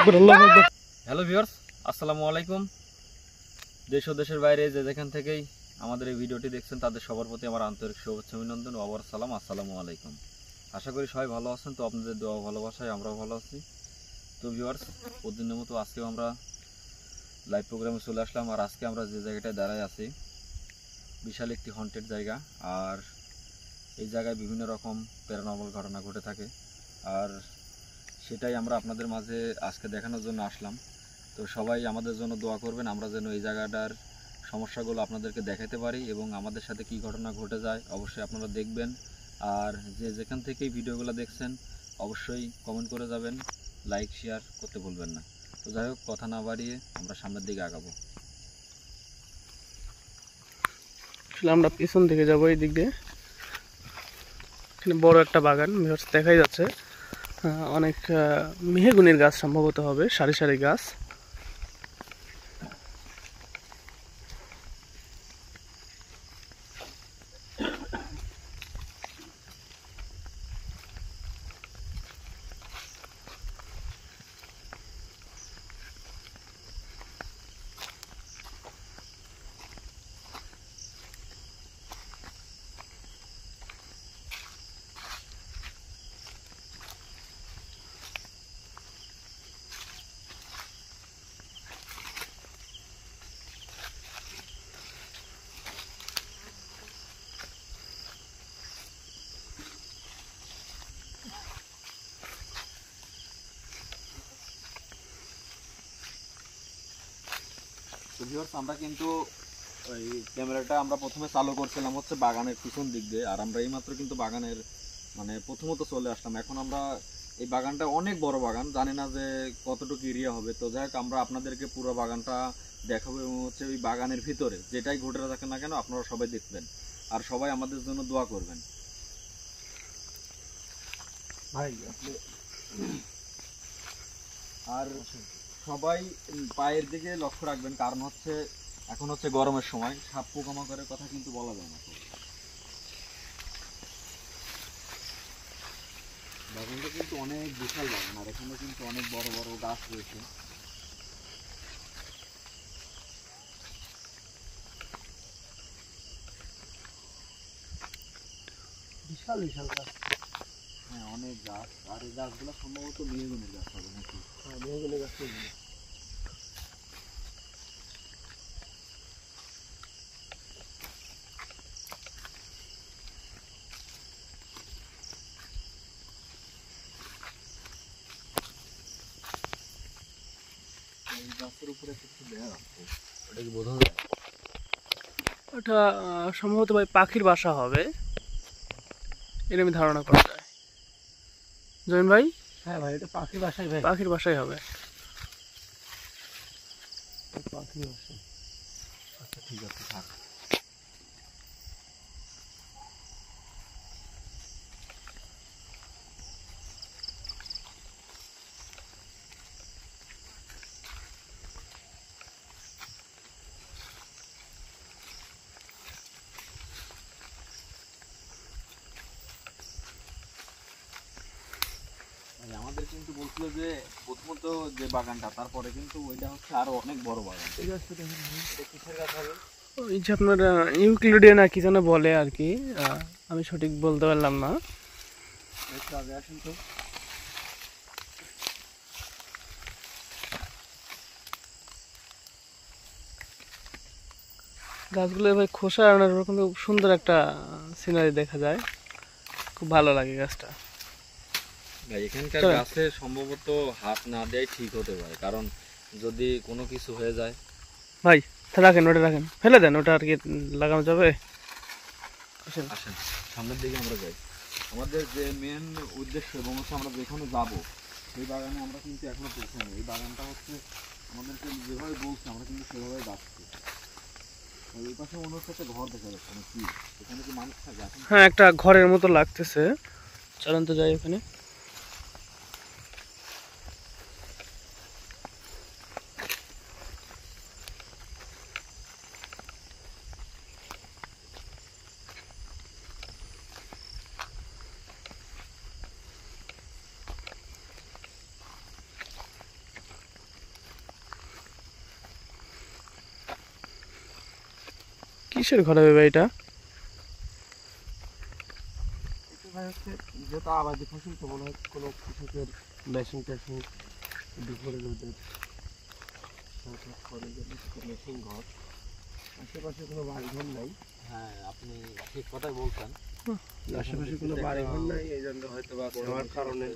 Hello viewers, আসসালামু আলাইকুম। দেশ ও দেশের বাইরে যে যেখান থেকেই আমাদের এই ভিডিওটি দেখছেন তাদের সবার প্রতি আমার আন্তরিক শুভেচ্ছা অভিনন্দন ও আবার সালাম, আসসালামু আলাইকুম। আশা করি সবাই ভালো আছেন। তো আপনাদের দোয়া ভালোবাসায় আমরাও ভালো আছি। তো ভিউয়ার্স, প্রতিদিনের মতো আজকেও আমরা লাইভ প্রোগ্রামে চলে আসলাম। আর আজকে আমরা যে জায়গাটায় দাঁড়ায় আছি বিশাল একটি হন্টেড জায়গা। আর এই জায়গায় বিভিন্ন রকম প্যারানর্মাল ঘটনা ঘটে থাকে, আর সেটাই আমরা আপনাদের মাঝে আজকে দেখানোর জন্য আসলাম। তো সবাই আমাদের জন্য দোয়া করবেন, আমরা যেন এই জায়গাটার সমস্যাগুলো আপনাদেরকে দেখাতে পারি এবং আমাদের সাথে কি ঘটনা ঘটে যায় অবশ্যই আপনারা দেখবেন। আর যে যেখান থেকেই ভিডিওগুলো দেখছেন অবশ্যই কমেন্ট করে যাবেন, লাইক শেয়ার করতে ভুলবেন না। তো যাই হোক, কথা না বাড়িয়ে আমরা সামনের দিকে আগাবো। আসলে আমরা পিছন দিকে যাবো, এই দিক দিয়ে। এখানে বড় একটা বাগান দেখাই যাচ্ছে, অনেক মেহগুনির গাছ সম্ভবত হবে, সারি সারি গাছ। তো ভিউয়ার্স, আমরা কিন্তু ওই ক্যামেরাটা আমরা প্রথমে চালু করছিলাম হচ্ছে বাগানের পিছন দিক দিয়ে, আর আমরা এইমাত্র কিন্তু বাগানের প্রথমত চলে আসলাম। এখন আমরা এই বাগানটা অনেক বড় বাগান, জানি না যে কতটুকু এরিয়া হবে। তো যাই হোক, আমরা আপনাদেরকে পুরো বাগানটা দেখাবো এবং হচ্ছে ওই বাগানের ভিতরে যেটাই ঘটে থাকে না কেন আপনারা সবাই দেখবেন আর সবাই আমাদের জন্য দোয়া করবেন ভাই। আর সবাই পায়ের দিকে লক্ষ্য রাখবেন, কারণ হচ্ছে এখন হচ্ছে গরমের সময়, সাপ পোকামাকড়ের কথা কিন্তু বলা যায় না। বাগানটা কিন্তু অনেক বিশাল বাগান, আর এখানে কিন্তু অনেক বড় বড় গাছ রয়েছে। বিশাল বিশাল গাছ, হ্যাঁ অনেক গাছ। আর এই গাছগুলো সম্ভবত মেহগনির গাছ হবে নাকি? হ্যাঁ, মেহগুনি গাছ। এই গাছের উপরে কিছু দেয়া আছে, ওটা কি বোঝা যায়? ওটা সম্ভবত ভাই পাখির বাসা হবে, এরকম ধারণা করা যায়। জয়েন ভাই? হ্যাঁ ভাই, এটা পাখির বাসাই ভাই, পাখির বাসাই হবে। পাখির বাসা। আচ্ছা ঠিক আছে, থাক। আমাদের কিন্তু বলছিল যে প্রথমত যে বাগানটা, তারপরে কিন্তু ওইটা হচ্ছে আরো অনেক বড় বাগান। এই গাছটা দেখুন, এটা কিসের গাছ হবে? ওই যে আপনার ইউক্লিডিয়া না কি যেন বলে আর কি, আমি সঠিক বলতে পারলাম না। একটু আগে আসুন তো। গাছগুলো ভাই খোসা আনার ওরকম সুন্দর একটা সিনারি দেখা যায়, খুব ভালো লাগে গাছটা। ভাই এখানকার গাছে সম্ভবত হাত না দেয় ঠিক হতে পারে, কারণ যদি কোনো কিছু হয়ে যায়। ভাই রাখেন, ওটা রাখেন, ফেলে দেন, ওটা আর কি লাগানো যাবে। আসেন সামনের দিকে আমরা যাই। আমাদের যে মেন উদ্দেশ্য এবং হচ্ছে আমরা যেখানে যাব সেই বাগানে আমরা কিন্তু এখনো পৌঁছাইনি। এই বাগানটা হচ্ছে আমাদেরকে যেভাবে বলছে আমরা কিন্তু সেভাবে যাচ্ছি। এই পাশে মনে হচ্ছে একটা ঘর দেখা যাচ্ছে, মানে কি এখানে কি মানুষ থাকে? হ্যাঁ, একটা ঘরের মতো লাগতেছে, চলেন তো যাই ওখানে। কিসের ঘর হবে ভাই এটা? এটা ভাই হচ্ছে যেটা আবাদি ফসল তো মনে হয় কোনো কৃষকের মেশিন টেশিন দুপুরের ওদের মেশিন ঘর, আশেপাশে কোনো বাড়ি ঘর নাই। হ্যাঁ, আপনি ঠিক কথাই বলছেন। আশেপাশে কোনো বাড়ি ঘর নাই, এই জন্য হয়তো বা হওয়ার কারণে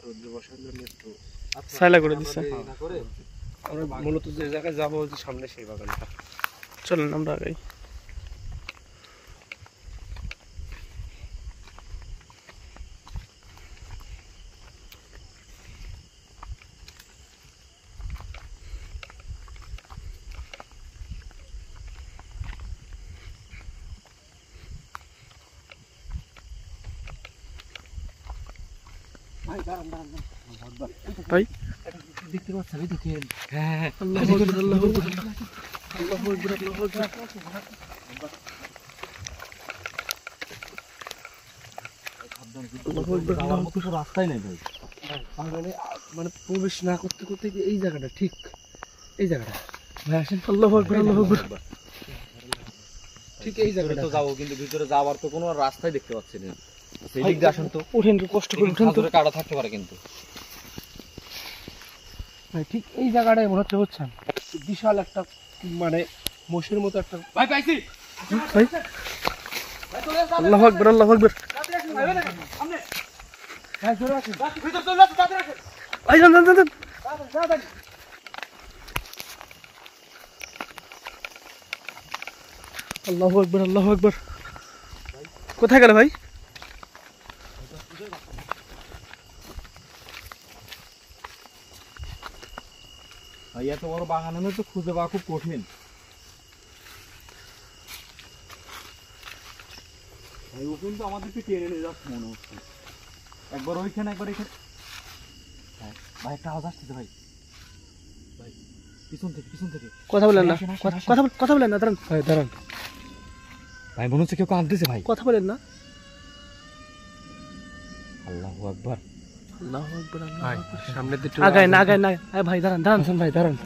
রোদ্রে বসার জন্য একটু সাইলা করে দিচ্ছে। আমরা মূলত যে জায়গায় যাবো হচ্ছে সামনে সেই বাগানটা। চলেন আমরা আগাই। ভাই দাঁড়ান দাঁড়ান ভাই দেখতে পাচ্ছেন, এই দেখেন। হ্যাঁ, আল্লাহু আকবার, আল্লাহু আকবার, আল্লাহু আকবার, আল্লাহু আকবার। আল্লাহু আকবার, আল্লাহু আকবার। কিছু রাস্তাই নেই ভাই। বাগানে মানে প্রবেশ না করতে করতে যে এই জায়গাটা ঠিক এই জায়গাটা ভাই আসেন, আল্লাহু আকবার, আল্লাহু আকবার। ঠিক এই ভিতরে জায়গাটা তো যাবো, কিন্তু ভিতরে যাওয়ার তো কোনো রাস্তাই দেখতে পাচ্ছি না। সেই দিক দিয়ে আসেন তো, উঠেন একটু কষ্ট করে উঠেন তো। খাজুরের কাটা থাকতে পারে কিন্তু। ভাই ঠিক এই জায়গাটায় মনে হচ্ছে বুঝছেন বিশাল একটা মানে মোষের মতো একটা ভাই পাইছি। ভাই আল্লাহু আকবার, আল্লাহু আকবার। ভাই চলে আসেন। ভাই যান যান যান। আল্লাহু আকবার, আল্লাহু আকবার। কোথায় গেল ভাই? ভাই এত বড় বাগান তো খুঁজে পাওয়া খুব কঠিন। ভাই ও কিন্তু আমাদেরকে টেনে নিয়ে যাচ্ছে মনে হচ্ছে। একবার ওইখানে একবার এখানে। ভাই একটা আওয়াজ আসতেছে ভাই। ভাই পিছন থেকে পিছন থেকে। কথা বলেন না, আসেন, আসেন, আসেন। কথা বলেন না, দাঁড়ান। ভাই দাঁড়ান। ভাই মনে হচ্ছে কেউ কাঁদতেছে ভাই। কথা বলেন না। আল্লাহু আকবার। আল্লাহু আকবার, আল্লাহু ভাই আকবার। সামনে দিকে আগায় না, আগায় না। আয় ভাই দাঁড়ান দাঁড়ান। আসেন ভাই দাঁড়ান।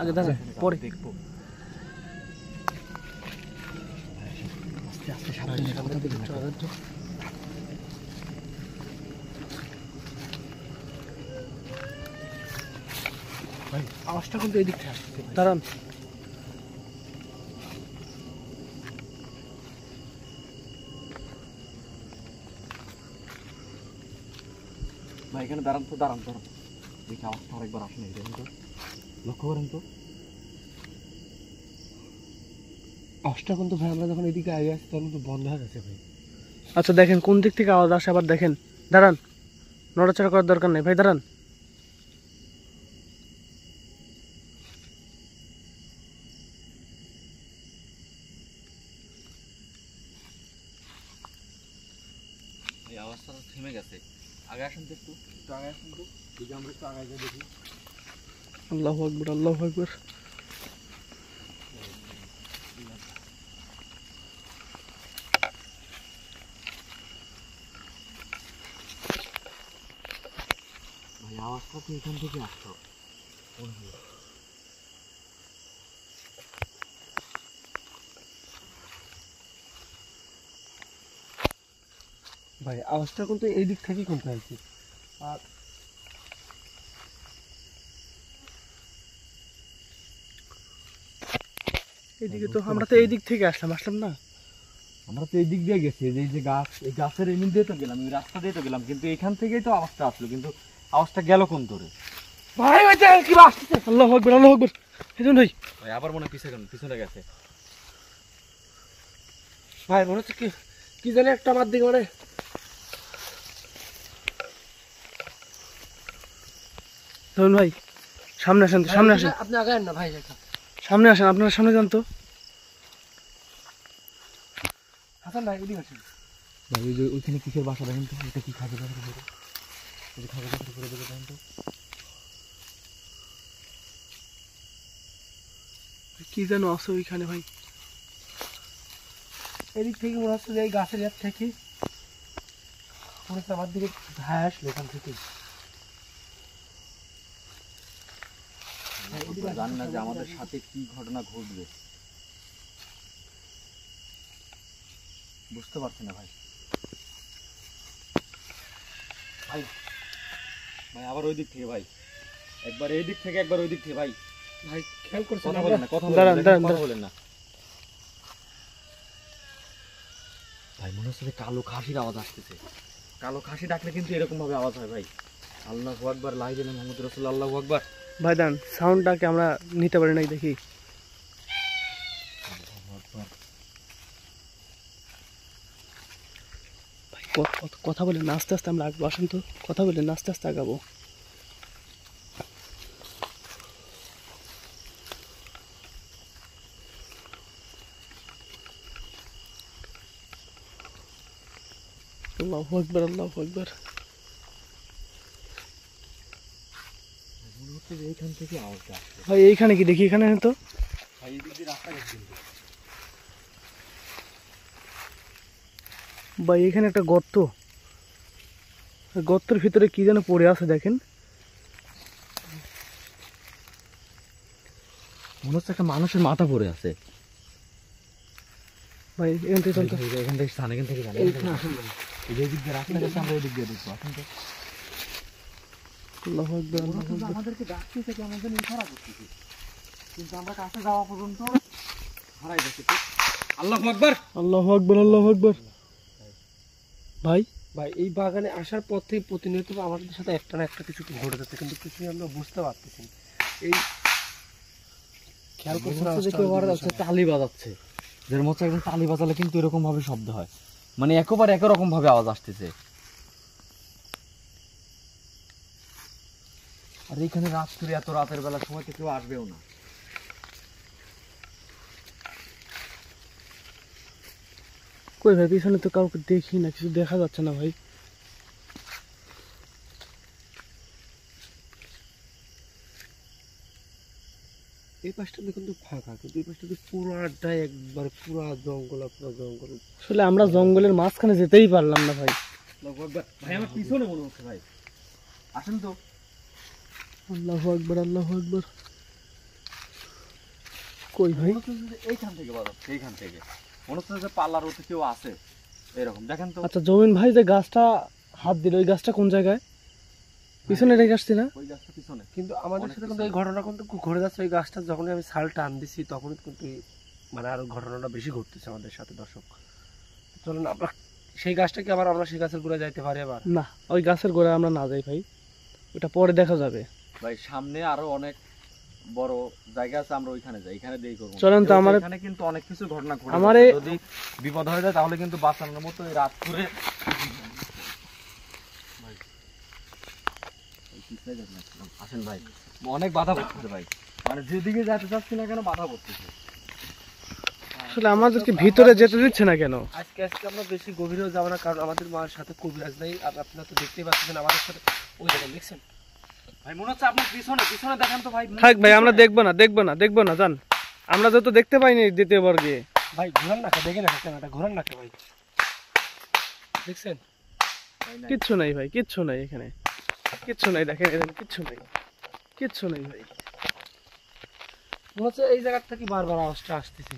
আগে দাঁড়ান, পরে দেখবো। আস্তে আস্তে সামনে সামনে দিকে একটু আগান তো। ভাই আওয়াজটা কিন্তু এই দিক থেকে আসছে। দাঁড়ান। ভাই এখানে দাঁড়ান তো, দাঁড়ান দাঁড়ান। দেখি আওয়াজটা আরেকবার আসেন, এই দেখেন তো, লক্ষ্য করেন তো। আওয়াজটা কিন্তু ভাই আমরা যখন এদিকে আগে আসছি তখন তো বন্ধ হয়ে গেছে ভাই। আচ্ছা দেখেন কোন দিক থেকে আওয়াজ আসে, আবার দেখেন। দাঁড়ান, নড়াচড়া করার দরকার নেই ভাই, দাঁড়ান। এই আওয়াজটা তো থেমে গেছে। আগে আসেন তো, একটু একটু আগে আসেন তো, দেখি আমরা একটু আগে গিয়ে দেখি। আল্লাহু আকবার, আল্লাহু আকবার। ভাই আওয়াজটা তো এখান থেকে আসতো। ভাই আওয়াজটা কিন্তু এই দিক থেকেই কিন্তু আসছে। আর এইদিকে তো আমরা তো এই দিক থেকে আসলাম না। আমরা তো এই দিক দিয়ে গেছি, এই যে গাছ, এই গাছের এমনি দিয়ে তো গেলাম, এই রাস্তা দিয়ে তো গেলাম, কিন্তু এখান থেকেই তো আওয়াজটা আসলো, কিন্তু আওয়াজটা গেল কোন ধরে? ভাই ওই দেখেন কি আসছে। আল্লাহু আকবার, আল্লাহু আকবার। হেদুন ভাই ভাই আবার মনে হয় পিছনে গেছে। ভাই মনে হচ্ছে কি কি জানি একটা আমার দিকে মানে ধরুন ভাই, সামনে আসেন তো, সামনে আসেন, আপনি আগায়েন না ভাই। দেখা সামনে আসেন, আপনারা সামনে যান তো। হাসান ভাই এদিকে আসেন। ভাই ওই যে ওইখানে কিসের বাসা দেখেন তো, এটা কি খাবে বাসা করে? ওই যে খাবে বাসা করে দেবে দেখেন তো। কি যেন আছে ওইখানে ভাই। এদিক থেকে মনে হচ্ছে যে এই গাছের ইয়ার থেকে মনে হচ্ছে আমার দিকে ভাই আসলো এখান থেকে। জানি না যে আমাদের সাথে কি ঘটনা ঘটবে। বুঝতে পারছি না ভাই। ভাই ভাই আবার ওই দিক থেকে ভাই, একবার এই দিক থেকে একবার ওই দিক থেকে ভাই। ভাই খেয়াল করছেন কথা বলেন না, কথা বলেন দাঁড়ান, না, দাঁড়ান, কথা দাঁড়ান। বলেন না ভাই। মনে হচ্ছে যে কালো খাসির আওয়াজ আসতেছে। কালো খাসি ডাকলে কিন্তু এরকম ভাবে আওয়াজ হয় ভাই। আল্লাহু আকবার, লা ইলাহা ইল্লাল্লাহ মুহাম্মাদুর রাসূলুল্লাহ, আল্লাহু আকবার। ভাই দাঁড়ান, সাউন্ডটাকে আমরা নিতে পারি নাই দেখি। ভাই কথা বলে আস্তে আস্তে আমরা আগাবো, আসেন তো, কথা বলে আস্তে আস্তে আগাবো। আল্লাহু আকবার, আল্লাহু আকবার। মনে হচ্ছে যে এইখান থেকে আওয়াজটা আসছে ভাই এইখানে কি দেখি, এখানে তো ভাই। এই দিক দিয়ে রাস্তা গেছে কিন্তু। ভাই এখানে একটা গর্ত, গর্তের ভিতরে কি যেন পড়ে আছে দেখেন। মনে হচ্ছে একটা মানুষের মাথা পড়ে আছে ভাই এখান থেকে চলতে, এখান থেকে স্থান, এখান থেকে জানি এইখানে আসেন ভাই। এই দিক দিয়ে রাস্তা গেছে, আমরা এই দিক দিয়ে দেখবো। আসুন তো। আল্লাহু আকবার, মনে আল্লাহু হচ্ছে যে আকবার। আমাদেরকে ডাকতেছে, কেমন যেন ইশারা করতেছে, কিন্তু আমরা কাছে যাওয়া পর্যন্ত হারাই যাচ্ছি। আল্লাহু আকবার, আল্লাহু আকবার, আল্লাহু আকবার। ভাই ভাই এই বাগানে আসার পর থেকে প্রতিনিয়ত আমাদের সাথে একটা না একটা কিছু ঘটে যাচ্ছে, কিন্তু কিছুই আমরা বুঝতে পারতেছি না। এই খেয়াল করছেন তালি বাজাচ্ছে, যের মতো একদম তালি বাজালে কিন্তু এরকম ভাবে শব্দ হয়, মানে একবার একই রকম ভাবে আওয়াজ আসতেছে। আর এখানে রাত করে এত রাতের বেলা সময় তো কেউ আসবেও না। কই ভাই, পিছনে তো কাউকে দেখি না, কিছু দেখা যাচ্ছে না ভাই। এই পাশটা দেখুন তো ফাঁকা, কিন্তু এই পাশটা পুরাটাই একবার পুরা জঙ্গল, পুরা জঙ্গল। আসলে আমরা জঙ্গলের মাঝখানে যেতেই পারলাম না ভাই। ভাই আমার পিছনে মনে হচ্ছে ভাই, আসেন তো। আল্লাহু আকবার, আল্লাহু আকবার। কই ভাই, মনে হচ্ছে যে এইখান থেকে বাজাচ্ছে, এইখান থেকে মনে হচ্ছে যে পাল্লার ওতে কেউ আছে এরকম, দেখেন তো। আচ্ছা জমিন ভাই যে গাছটা হাত দিল, ওই গাছটা কোন জায়গায়? পিছনে রেখে আসছি না? ওই গাছটা পিছনে। কিন্তু আমাদের সাথে কিন্তু এই ঘটনা কিন্তু ঘটে যাচ্ছে। ওই গাছটা যখনই আমি ছাল টান দিছি তখনই কিন্তু মানে আরো ঘটনাটা বেশি ঘটতেছে আমাদের সাথে। দর্শক চলুন আমরা সেই গাছটাকে আবার আমরা সেই গাছের গোড়ায় যাইতে পারি আবার। না, ওই গাছের গোড়ায় আমরা না যাই ভাই, ওটা পরে দেখা যাবে। ভাই সামনে আরো অনেক বড় জায়গা আছে, আমরা ওইখানে যাই, এখানে দেই করব। চলেন তো। আমার এখানে কিন্তু অনেক কিছু ঘটনা ঘটে, আমারে যদি বিপদ হয়ে যায় তাহলে কিন্তু বাঁচানোর মতো এই রাত করে আসেন ভাই। অনেক বাধা পড়তেছে ভাই, মানে যেদিকে যেতে চাচ্ছি না কেন বাধা পড়তেছে। আসলে আমাদেরকে ভিতরে যেতে দিচ্ছে না কেন? আজকে আমরা বেশি গভীরেও যাবো না, কারণ আমাদের মার সাথে কবিরাজ নেই। আর আপনারা তো দেখতেই পাচ্ছেন আমাদের সাথে ওই জায়গায় দেখছেন ভাই মনে হচ্ছে আপনার পিছনে পিছনে দেখেন তো ভাই। থাক ভাই, আমরা দেখবো না, দেখবো না, দেখবো না, জান। আমরা যত দেখতে পাইনি দ্বিতীয়বার গিয়ে। ভাই। ঘোরান না, দেখে না ক্যামেরাটা ঘোরান না ভাই, দেখছেন? কিচ্ছু নাই ভাই, কিচ্ছু নাই এখানে, কিচ্ছু নাই, দেখেন এখানে কিচ্ছু নাই, কিচ্ছু নাই ভাই। মনে হচ্ছে এই জায়গার থেকে বারবার আওয়াজটা আসতেছে।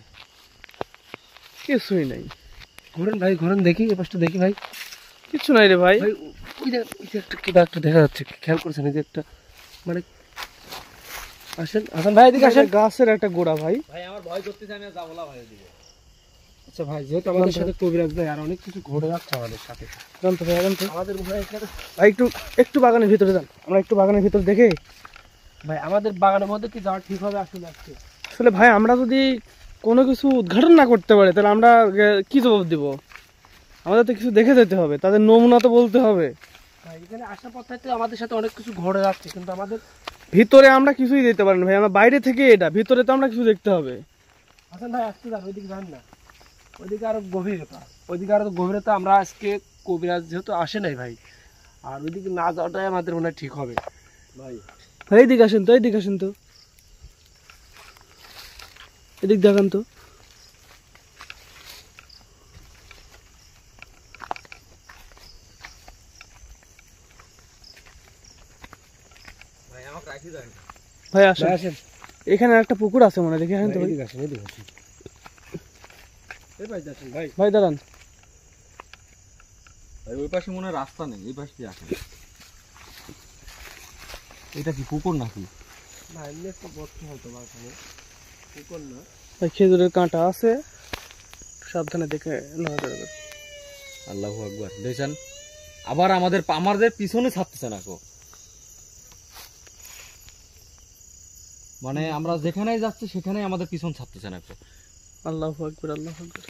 কিছুই নাই। ঘোরেন ভাই, ঘোরেন, দেখি এই পাশটা দেখি ভাই। কিচ্ছু নাই রে ভাই। ভাই ওই যে একটা কি একটা দেখা যাচ্ছে, খেয়াল করছেন? এই যে একটা মানে আসেন আসেন ভাই, এদিকে আসেন। গাছের একটা গোড়া ভাই। ভাই আমার ভয় করতেছে, আমি যাবো না ভাই এদিকে। আচ্ছা ভাই, যেহেতু আমাদের সাথে কবিরাজ ভাই আর অনেক কিছু ঘটে যাচ্ছে আমাদের সাথে, জানতো ভাই, জানতো আমাদের ভয় এখানে ভাই। একটু একটু বাগানের ভিতরে যান, আমরা একটু বাগানের ভিতরে দেখে। ভাই আমাদের বাগানের মধ্যে কি যাওয়া ঠিক হবে আসলে আজকে? আসলে ভাই আমরা যদি কোনো কিছু উদ্ঘাটন না করতে পারি তাহলে আমরা কি জবাব দিব? আমাদের তো কিছু দেখে যেতে হবে, তাদের নমুনা তো বলতে হবে। ভাই এখানে আসার পর থেকে আমাদের সাথে অনেক কিছু ঘটে যাচ্ছে, কিন্তু আমাদের ভিতরে আমরা কিছুই দিতে পারি না ভাই, আমরা বাইরে থেকে এটা, ভিতরে তো আমরা কিছু দেখতে হবে। হাসান ভাই আসতে যান, ওইদিকে যান না, ওইদিকে আরো গভীরতা, ওইদিকে আরো গভীরতা। আমরা আজকে কবিরাজ যেহেতু আসে নাই ভাই, আর ওইদিকে না যাওয়াটাই আমাদের মনে হয় ঠিক হবে ভাই ভাই এইদিকে আসেন তো, এইদিকে আসেন তো, এদিক দেখান তো। ভাই আমাকে রাখি দেন। ভাই আসেন, আসেন এখানে একটা পুকুর আছে মনে হয়, দেখে আসেন তো ভাই। এদিকে আসেন, এদিকে আসেন। এই ভাই আসেন ভাই। ভাই দাঁড়ান, ভাই ওই পাশে মনে হয় রাস্তা নেই, এই পাশ দিয়ে আসেন। এটা কি পুকুর নাকি? না এমনি একটা বর্ত হতো বাগানে, পুকুর না। ভাই খেজুরের কাঁটা আছে, সাবধানে দেখে নেওয়া যাবে। আল্লাহু আকবার, দেখছেন আবার আমাদের পিছনে ছাড়তেছে না কো, মানে আমরা যেখানেই যাচ্ছি সেখানেই আমাদের পিছন ছাড়তেছে না কো। আল্লাহু আকবার, আল্লাহু আকবার।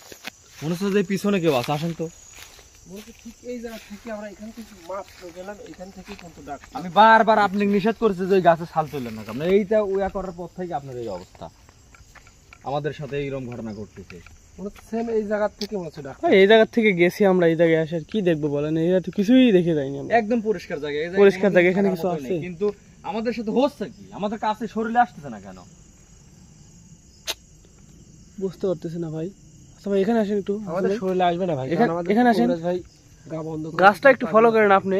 মনে হচ্ছে যে পিছনে কেউ আছে, আসেন তো। বলতে ঠিক এই জায়গা থেকে আমরা এখান থেকে মাত্র গেলাম, এখান থেকে কিন্তু ডাক। আমি বারবার আপনি নিষেধ করেছি যে ওই গাছে ছাল তুললেন না, আপনার এইটা ওয়া করার পর থেকে আপনার এই অবস্থা, আমাদের সাথে এইরকম ঘটনা ঘটতেছে। মনে হচ্ছে সেম এই জায়গা থেকে মনে হচ্ছে ডাক। ভাই এই জায়গা থেকে গেছি আমরা, এই জায়গায় আসে আর কি দেখবো বলেন? এই তো কিছুই দেখে যাইনি আমরা। একদম পরিষ্কার জায়গা, এই পরিষ্কার জায়গা, এখানে কোনো কিছু মতোই আছে? নেই। কিন্তু আমাদের সাথে হচ্ছে কি, আমাদের কাছে শরীরে আসতেছে না কেন? বুঝতে পারতেছি না ভাই। আচ্ছা ভাই এখানে আসেন একটু, আমাদের শরীরে আসবে না ভাই, এখানে- কারণ আমাদের এখানে আসেন। কবিরাজ ভাই গা বন্ধ করে গাছটা একটু ফলো করেন আপনি।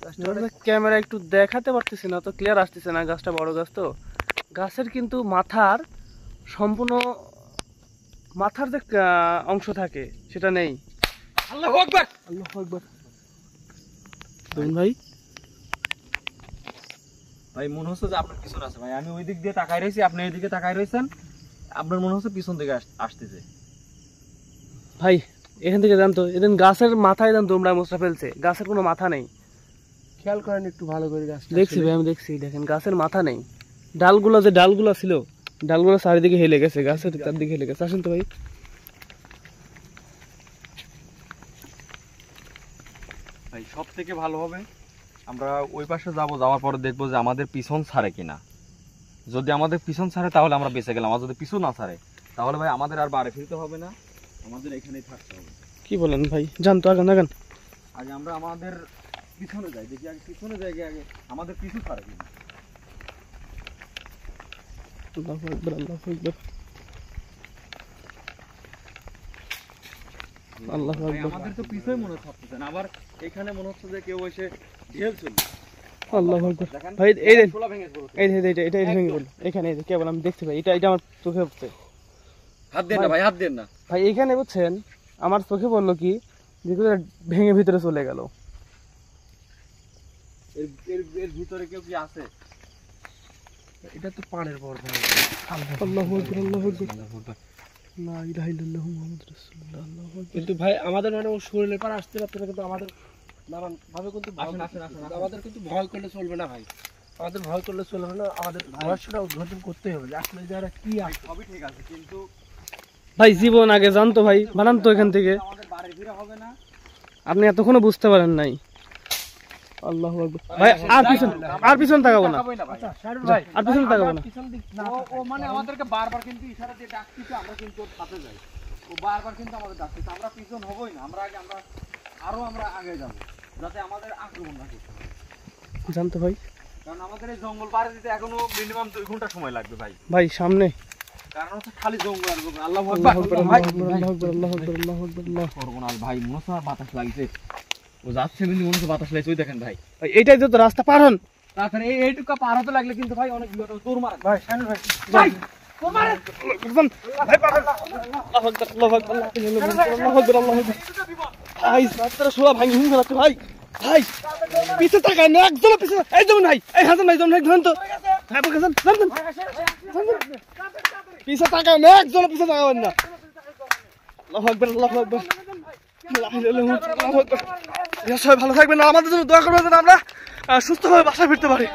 গাছটা ক্যামেরা একটু দেখাতে পারতেছি না তো, ক্লিয়ার আসতেছে না। গাছটা বড় গাছ তো, গাছের কিন্তু মাথার সম্পূর্ণ মাথার যে অংশ থাকে সেটা নেই। আল্লাহু আকবার, আল্লাহু আকবার। দেখুন ভাই, ভাই মনে হচ্ছে যে আপনার পিছনে আছে ভাই। আমি ওই দিক দিয়ে তাকাই রয়েছি, আপনি এই দিকে তাকাই রয়েছেন, আপনার মনে হচ্ছে পিছন দিকে আসতেছে। ভাই এখান থেকে জানতো এদিন গাছের মাথায় দেন তোমরা মোচড়া ফেলছে, গাছের কোনো মাথা নেই। খেয়াল করেন একটু ভালো করে গাছটা। দেখছি ভাই, আমি দেখছি, দেখেন গাছের মাথা নেই। ডালগুলো যে ডালগুলো ছিল, ডালগুলো চারিদিকে হেলে গেছে, গাছের চারদিকে হেলে গেছে। আসেন তো ভাই। ভাই সব থেকে ভালো হবে আমরা ওই পাশে যাব, যাওয়ার পরে দেখবো যে আমাদের পিছন ছাড়ে কিনা। যদি আমাদের পিছন ছাড়ে তাহলে আমরা বেঁচে গেলাম, আর যদি পিছন না ছাড়ে তাহলে ভাই আমাদের আর বাড়ি ফিরতে হবে না, আমাদের এখানেই থাকতে হবে। কি বলেন ভাই? জানতো আগান আগান। আগে আমরা আমাদের পিছনে যাই, দেখি আগে পিছনে যাই, আগে আমাদের পিছু ছাড়ে কিনা। আল্লাহু আকবার, আল্লাহু আকবার, আল্লাহু ভাই, আকবার, আমাদের তো পিছুই মনে থাকতেছে না, আবার এখানে মনে হচ্ছে যে কেউ এসে ঢেল চলবে। আল্লাহু আকবার। দেখেন ভাই এই দেন, শোলা ভেঙে পড়ছে। এই এটা এটা এটা ভেঙে পড়লো এখানে। এই যে কেবল আমি দেখছি ভাই, এটা এটা আমার চোখে পড়ছে হাত দেন না ভাই, হাত দেন না ভাই। এখানে বুঝছেন আমার চোখে পড়লো কি, যেগুলো ভেঙে ভিতরে চলে গেল। এর ভিতরে কেউ কি আছে? এটা তো পানের পর ভাই। আল্লাহু আকবার, আল্লাহু আকবার, লা ইলাহা ইল্লাল্লাহু মুহাম্মাদুর রাসূলুল্লাহ, আল্লাহু আকবার। কিন্তু ভাই আমাদের মানে ও শরীরের পার আসতে পারতো না, কিন্তু আমাদের নানান ভাবে কিন্তু আসেন, আসেন, আসেন, আসেন। আমাদের কিন্তু ভয় করলে চলবে না ভাই, আমাদের ভয় করলে চলবে না, আমাদের রহস্যটা উদ্ঘাটন করতেই হবে যে আসলে যারা কি আসে। সবই ঠিক আছে, কিন্তু ভাই জীবন আগে জানতো ভাই, বানান তো এখান থেকে। আমাদের বাড়ি ফিরা হবে না। আপনি এতক্ষণও বুঝতে পারেন নাই। আল্লাহু আকবার। ভাই আর পিছন তাকাবো না, তাকাবোই না ভাই। আচ্ছা শাহরুখ ভাই আর পিছন তাকাবো না। পিছন দিক না ও মানে আমাদেরকে বারবার কিন্তু ইশারা দিয়ে ডাকতেছে, আমরা কিন্তু ওর সাথে যাই। ও বারবার কিন্তু আমাদের ডাকতেছে, আমরা পিছন হবই না, আমরা আগে যাব, যাতে আমাদের আক্রমণ না করতে পারে। জানতো ভাই, কারণ আমাদের এই জঙ্গল পাড়ে দিতে এখনো মিনিমাম 2 ঘন্টা সময় লাগবে ভাই, ভাই সামনে। কারণ হচ্ছে খালি জঙ্গল আর জঙ্গল। আল্লাহু আল্লাহু আকবার, আকবার, ভাই আল্লাহু আকবার, আল্লাহু আকবার, আল্লাহু আকবার, আল্লাহ। সর্বনাশ ভাই, মনে হচ্ছে আর বাতাস লাগছে। ও যাচ্ছে কিন্তু মনে হচ্ছে বাতাস লাগছে, ওই দেখেন ভাই। ভাই এটাই তো রাস্তা পার হন। তাছাড়া এইটুকু পার হতে লাগলে কিন্তু ভাই অনেক দূর মারা ভাই শাহরুখ ভাই ভাই। ভাই পারেন। আল্লাহু আকবার, আল্লাহু আকবার, আল্লাহু আকবার, আল্লাহু আকবার। ভাই রাস্তাটা সোলা ভাঙি ভেঙে গেছে ভাই। ভাই পিছে তাকায় না, একদম পিছে। এই যেমন ভাই, এই হাসান ভাই, যেমন ভাই ধরেন তো। হ্যাঁ বলছেন, ধরেন। পিছে তাকায় না, একদম পিছে তাকাবেন না। আল্লাহু আকবার, আল্লাহু আকবার, লা ইলাহা ইল্লাল্লাহু, আল্লাহু আকবার। সবাই ভালো থাকবেন, আমাদের জন্য দোয়া করবেন যেন আমরা সুস্থভাবে বাসায় ফিরতে পারি।